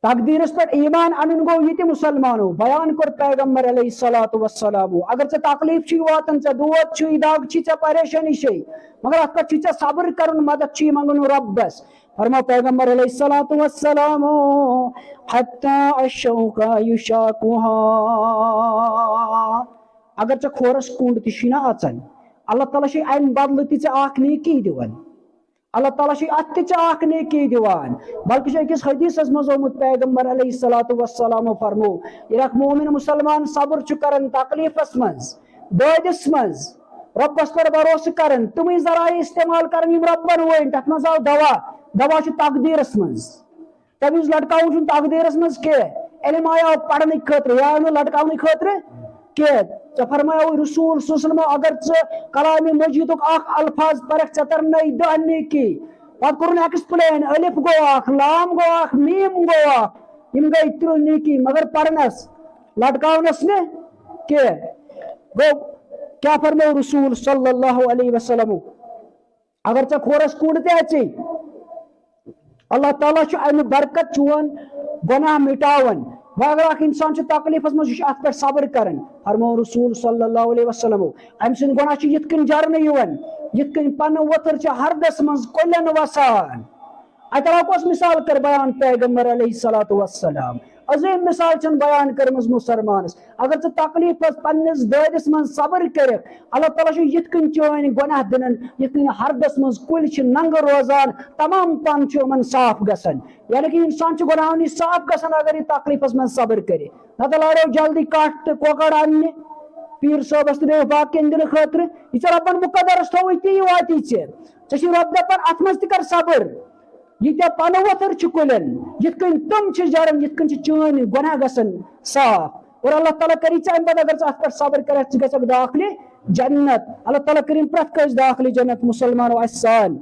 تقدیرس پر ایمان انن گو یہ مسلمانو بیان کر پیغمبر علیہ الصلوۃ والسلام اگر ژے تکلیف چھی واتن ژے دود چھی داغ چھی ژے پریشانی چھی مگر ات پہ ژے صبر کرن مدد چھی منگن ربس فرما پیغمبر علیہ الصلوۃ والسلام حتی الشوق یشاقها اگر ژے کھورس کنڈ تہ چھی نا اژن اللہ تعالیٰ چھ امہ بدلہ تہ ژے اکھ نیکی دِوان اللہ تعالیٰ ات اخ نیکی دیوان بلکہ اکس حدیث مز آمت پیغمبر علیہ الصلوۃ والسلام فرمو یہ مومن مسلمان صبر کرن تکلیفس مز دادس مز ربس پر بھروسہ کرن تمہیں ذرائع استعمال کرن یم ربن ون تک مز آو دوا دوا تقدیرس مز تمس لٹکاؤن تقدیرس مز کی علم آیا پڑھنے خاطر یا لٹکاؤن خاطر کی فرمایا رسول صلی اللہ علیہ وسلم اگر کلام مجید اخ الفاظ پرکھ ژے ترنائی 10 نیکی پتہ کرن ایکسپلین الف گو اخ لام گو اخ میم گو اخ یم گئی 30 نیکی مگر پڑھنس لٹکاؤنس نے کی گو کیا فرمایا رسول صلی اللہ علیہ وسلم اگر ژے کھورس کنڈ تہ اچی اللہ تعالیٰ امہ برکت چون گناہ مٹاون اگر اخ انسان تکلیفس مز ات پہ صبر کرن فرمو رسول صلی اللہ علیہ وسلم ام سند گناہ یت کن جرن یوان یت کن پن وتر ہردس مز کلین وسان اتراکوس مثال کر بیان پیغمبر علیہ الصلوۃ والسلام عظیم مثال چن بیان کرمز مسلمانس اگر ژے تکلیفس پنس دادس من صبر کر اللہ تعالیٰ یت کن چون گناہ دنن یت کن ہردس مز کل ننگ روزان تمام پن من صاف گسن یعنی کہ انسان گناہ نش صاف گسن اگر یہ تکلیفس من صبر کرے نت لاڑو جلدی کٹ تو کوکڑ انہ پیر صٲبس تو باقین دن خاطر یہ ربن مقدرس تھو تی واتی ژے رب دپان ات مز تہ کر صبر یہ پن وتر کلین یت کن تم جڑان یت کن چون گناہ گسن صاف اور اللہ تعالیٰ کری ژے پتہ اگر ات پہ صبر کرک ژٕ گژھکھ داخل جنت اللہ تعالیٰ کریم پرت کس داخل جنت مسلمانو اس سان